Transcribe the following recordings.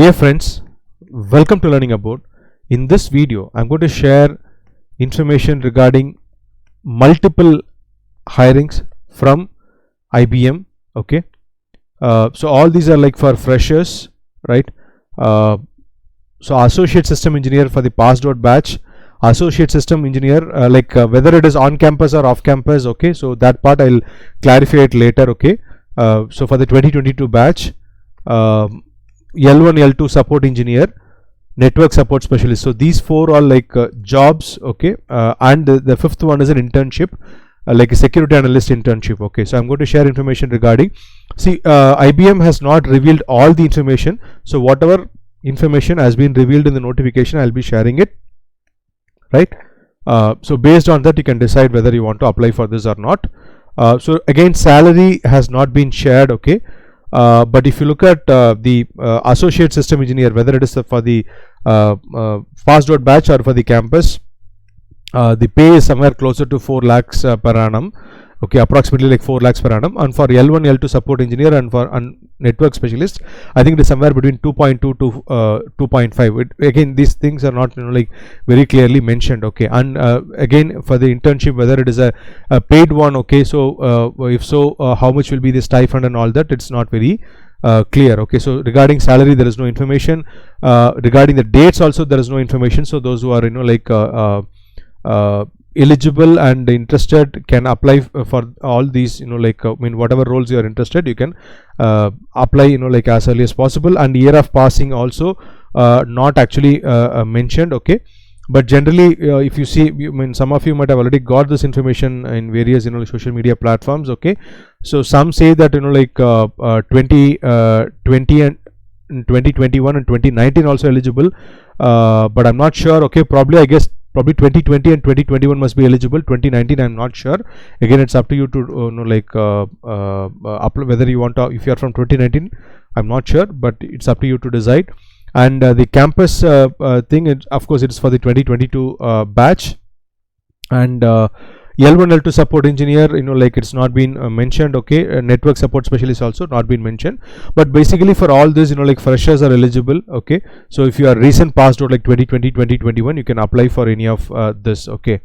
Dear friends, welcome to Learning About. In this video, I'm going to share information regarding multiple hirings from IBM. Okay, so all these are like for freshers, right? So associate system engineer for the passed out batch, associate system engineer whether it is on campus or off campus. Okay, so that part I'll clarify it later. Okay, so for the 2022 batch, L1 L2 support engineer, network support specialist. So these four are like jobs. Okay, and the fifth one is an internship, like a security analyst internship. Okay, so I'm going to share information regarding, IBM has not revealed all the information, so whatever information has been revealed in the notification, I'll be sharing it, right? So based on that, you can decide whether you want to apply for this or not. So again, salary has not been shared. Okay, but if you look at the associate system engineer, whether it is for the passed out batch or for the campus, the pay is somewhere closer to 4 lakhs per annum. Okay, approximately like 4 lakhs per annum. And for L1 L2 support engineer and for network specialist, I think it is somewhere between 2.2 to 2.5. Again, these things are not like very clearly mentioned. Okay, and again, for the internship, whether it is a paid one. Okay, so if so, how much will be the stipend and all that, it's not very clear. Okay, so regarding salary, there is no information. Regarding the dates also, there is no information. So those who are eligible and interested can apply for all these, whatever roles you are interested, you can apply as early as possible. And year of passing also not actually mentioned. Okay, but generally if you see, some of you might have already got this information in various social media platforms. Okay, so some say that 2020 and 2021 and 2019 also eligible, but I'm not sure. Okay, I guess probably 2020 and 2021 must be eligible. 2019 I'm not sure. Again, it's up to you to upload whether you want to. If you are from 2019, I'm not sure, but it's up to you to decide. And the campus thing, of course, it's for the 2022 batch. And L1 L2 support engineer, it's not been mentioned. Okay, network support specialist also not been mentioned. But basically for all this, freshers are eligible. Okay, so if you are recent passed out like 2020 2021, you can apply for any of this. Okay,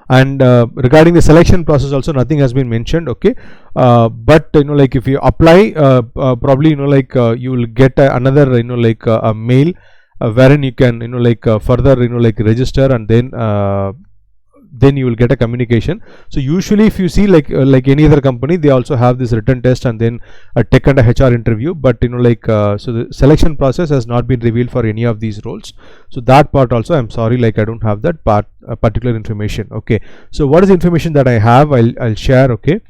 and regarding the selection process also, nothing has been mentioned. Okay, but if you apply, probably you will get another a mail wherein you can further register, and then you will get a communication. So usually if you see like any other company, they also have this written test and then a tech and a HR interview. But so the selection process has not been revealed for any of these roles. So that part also, I'm sorry, I don't have that part particular information. Okay, so what is the information that I have, I'll share. Okay,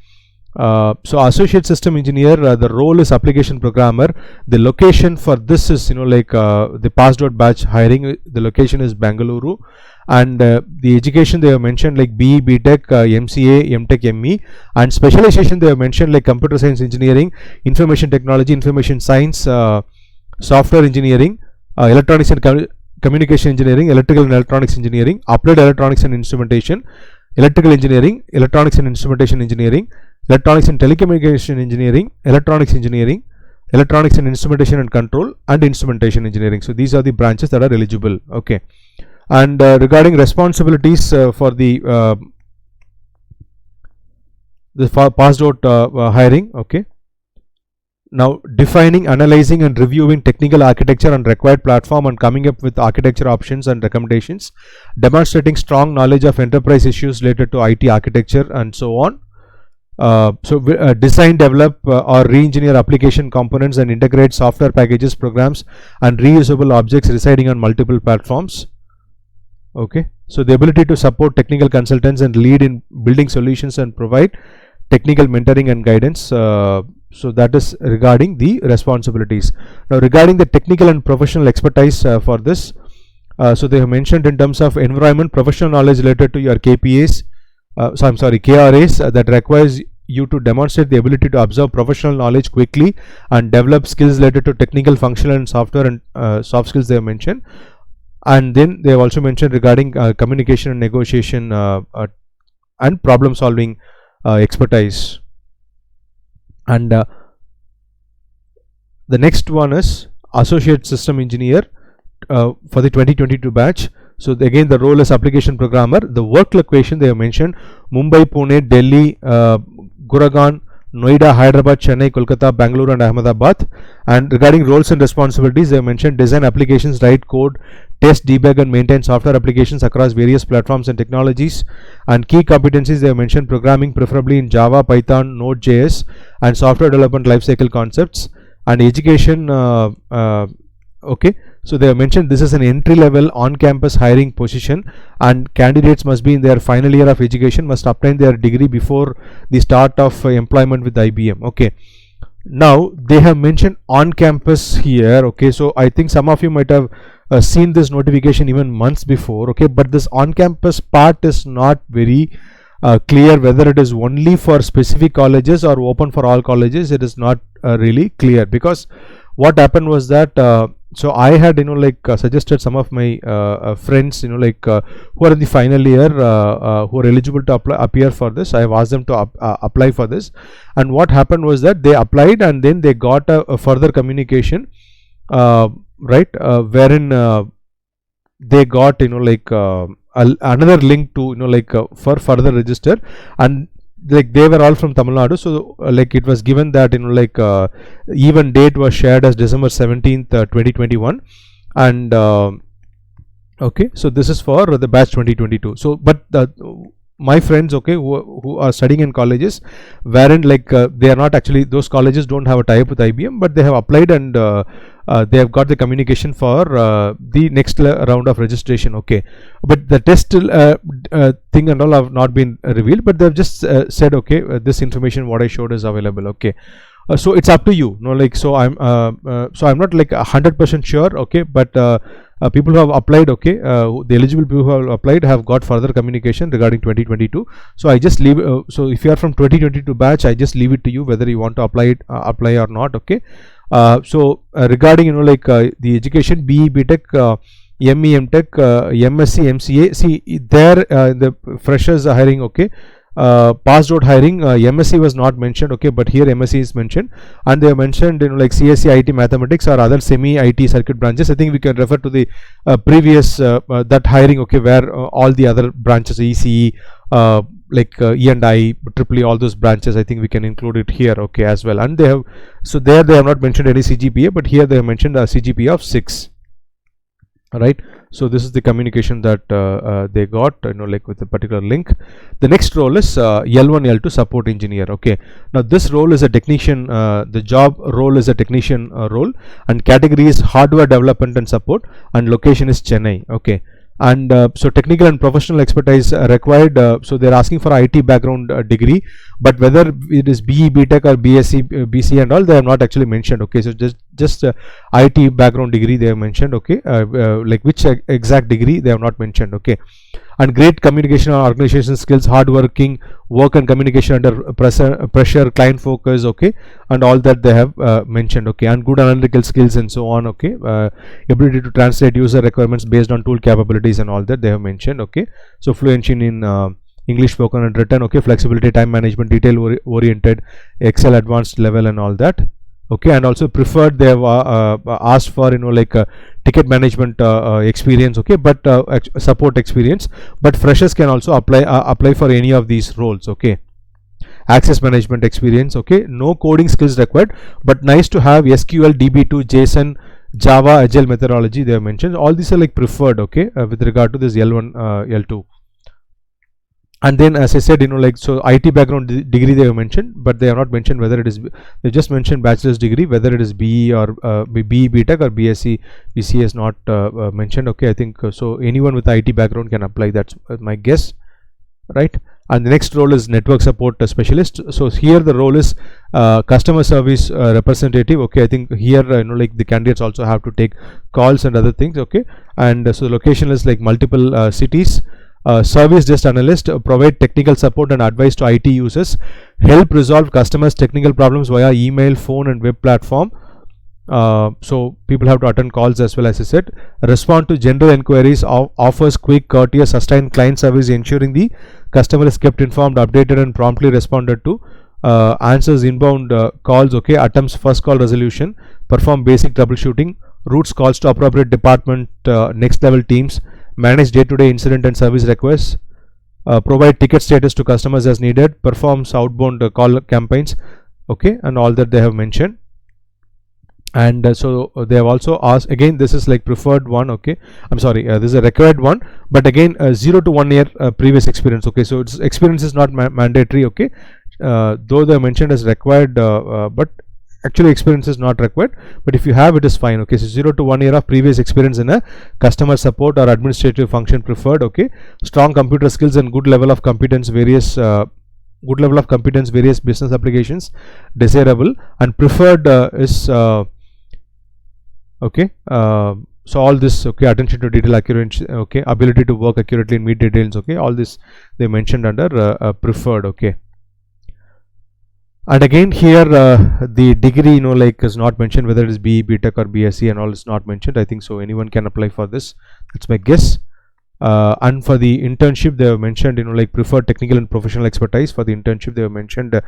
so associate system engineer, the role is application programmer. The location for this is the passed out batch hiring, the location is Bangalore. And the education they have mentioned like BE, BTech, MCA, MTech, ME, and specialization they have mentioned like computer science engineering, information technology, information science, software engineering, electronics and communication engineering, electrical and electronics engineering, applied electronics and instrumentation, electrical engineering, electronics and instrumentation engineering, electronics and telecommunication engineering, electronics engineering, electronics and instrumentation and control, and instrumentation engineering. So these are the branches that are eligible. Okay, and regarding responsibilities for the passed out hiring. Okay, now defining, analyzing and reviewing technical architecture and required platform and coming up with architecture options and recommendations, demonstrating strong knowledge of enterprise issues related to IT architecture and so on. Design, develop or re-engineer application components and integrate software packages, programs and reusable objects residing on multiple platforms. Okay, so the ability to support technical consultants and lead in building solutions and provide technical mentoring and guidance. So that is regarding the responsibilities. Now regarding the technical and professional expertise for this, so they have mentioned in terms of environment, professional knowledge related to your KPAs, KRAs, that requires you to demonstrate the ability to observe professional knowledge quickly and develop skills related to technical, functional and software and soft skills they have mentioned. And then they have also mentioned regarding communication and negotiation and problem solving expertise. And The next one is associate system engineer for the 2022 batch. So again, the role is application programmer. The work location they have mentioned Mumbai, Pune, Delhi, Gurgaon, Noida, Hyderabad, Chennai, Kolkata, Bangalore and Ahmedabad. And regarding roles and responsibilities, they have mentioned design applications, write code, test, debug and maintain software applications across various platforms and technologies. And key competencies they have mentioned programming preferably in Java, Python, Node.js and software development lifecycle concepts. And education, okay, so they have mentioned this is an entry level on campus hiring position and candidates must be in their final year of education, must obtain their degree before the start of employment with IBM. Okay, now they have mentioned on campus here. Okay, so I think some of you might have seen this notification even months before. Okay, but this on campus part is not very clear whether it is only for specific colleges or open for all colleges. It is not really clear, because what happened was that so I had suggested some of my friends who are in the final year who are eligible to appear for this. I have asked them to apply for this, and what happened was that they applied and then they got a further communication, right, wherein they got another link to for further register, and they were all from Tamil Nadu. So it was given that even date was shared as December 17th 2021, and okay, so this is for the batch 2022. So but my friends, okay, who are studying in colleges wherein they are not actually, those colleges don't have a tie-up with IBM, but they have applied and they have got the communication for the next round of registration. Okay, but the test thing and all have not been revealed, but they have just said okay, this information what I showed is available. Okay, so it's up to you. So I'm not 100% sure. Okay, but people who have applied, okay, the eligible people who have applied have got further communication regarding 2022. So I just leave. So if you are from 2022 batch, I just leave it to you whether you want to apply or not. Okay. So regarding the education, BE, BTech, ME, MTech, MSc, MCA. See there the freshers are hiring. Okay. Passed out hiring, MSc was not mentioned. Okay, but here MSc is mentioned, and they have mentioned CSE, IT, mathematics or other semi IT circuit branches. I think we can refer to the previous that hiring. Okay, where all the other branches, ECE, E&I, EEE, all those branches, I think we can include it here. Okay, as well. And they have, so there they have not mentioned any CGPA, but here they have mentioned a CGPA of 6. Right, so this is the communication that they got with a particular link. The next role is L1 L2 support engineer. Okay, now this role is a technician, the job role is a technician role, and category is hardware development and support, and location is Chennai. Okay, and so technical and professional expertise required. So they're asking for IT background degree, but whether it is BE, BTech or BSc, BC and all, they have not actually mentioned. Okay, so just IT background degree they have mentioned. Okay, which exact degree they have not mentioned. Okay, and great communication and organization skills, hardworking, work and communication under pressure, client focus. Okay, and all that they have mentioned. Okay, and good analytical skills and so on. Okay, ability to translate user requirements based on tool capabilities and all that they have mentioned. Okay, so fluency in English spoken and written. Okay, flexibility, time management, detail oriented, Excel advanced level and all that. Okay, and also preferred, they have asked for ticket management experience. Okay, but support experience, but freshers can also apply for any of these roles. Okay, access management experience. Okay, no coding skills required, but nice to have SQL, DB2, JSON, Java, Agile methodology they have mentioned. All these are preferred. Okay, with regard to this L1 L2. And then, as I said, so IT background degree they have mentioned, but they have not mentioned whether it is, they just mentioned bachelor's degree, whether it is BE or BE, BTech or BSc, BCA is not mentioned. Okay, I think so anyone with IT background can apply, that's my guess, right? And the next role is network support specialist. So here the role is customer service representative. Okay, I think here the candidates also have to take calls and other things. Okay, and so the location is multiple cities. Service desk analyst, provide technical support and advice to IT users, help resolve customers technical problems via email, phone and web platform. So people have to attend calls as well, as I said, respond to general inquiries, offers quick, courteous, sustained client service, ensuring the customer is kept informed, updated and promptly responded to. answers inbound calls, okay, attempts first call resolution, perform basic troubleshooting, routes calls to appropriate department next level teams, manage day-to-day incident and service requests, provide ticket status to customers as needed, performs outbound call campaigns, okay, and all that they have mentioned. And so they have also asked, again this is like preferred one, okay, I'm sorry, this is a required one, but again 0 to 1 year previous experience, okay, so it's experience is not mandatory, okay, though they are mentioned as required, but actually experience is not required, but if you have it is fine, okay. So 0 to 1 year of previous experience in a customer support or administrative function preferred, okay. Strong computer skills and good level of competence various various business applications desirable, and preferred is okay. So all this, okay, attention to detail, accuracy, okay, ability to work accurately and meet deadlines, okay, all this they mentioned under preferred, okay. And again here the degree, you know, like is not mentioned, whether it is BE, BTech or BSc and all is not mentioned. I think so anyone can apply for this, that's my guess. And for the internship they have mentioned, you know, like preferred technical and professional expertise. For the internship they have mentioned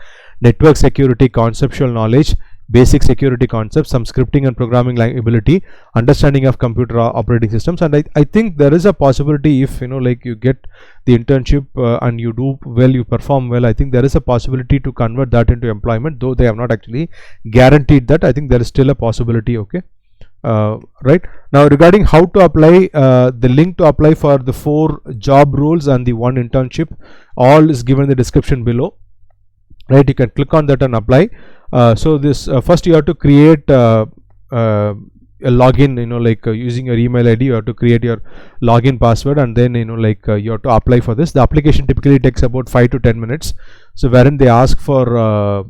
network security, conceptual knowledge, basic security concepts, some scripting and programming ability, understanding of computer operating systems. And I think there is a possibility, if you know, like you get the internship and you do well, you perform well, I think there is a possibility to convert that into employment, though they have not actually guaranteed that. I think there is still a possibility, okay. Right now, regarding how to apply, the link to apply for the 4 job roles and the 1 internship, all is given in the description below, right. You can click on that and apply. So this first you have to create a login, you know, like using your email ID. You have to create your login password, and then you know, like you have to apply for this. The application typically takes about 5 to 10 minutes. So wherein they ask for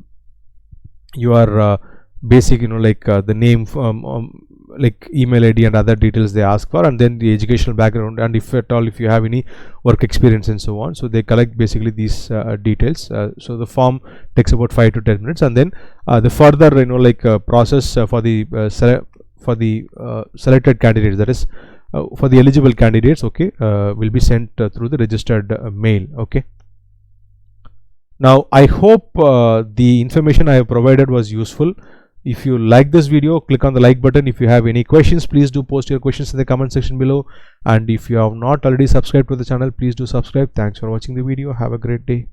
your basic, you know, like the name, like email ID and other details they ask for, and then the educational background, and if at all if you have any work experience and so on. So they collect basically these details. So the form takes about 5 to 10 minutes, and then the further, you know, like process for the selected candidates, that is for the eligible candidates, okay, will be sent through the registered mail, okay. Now I hope the information I have provided was useful. If you like this video, click on the like button. If you have any questions, please do post your questions in the comment section below, and if you have not already subscribed to the channel, please do subscribe. Thanks for watching the video. Have a great day.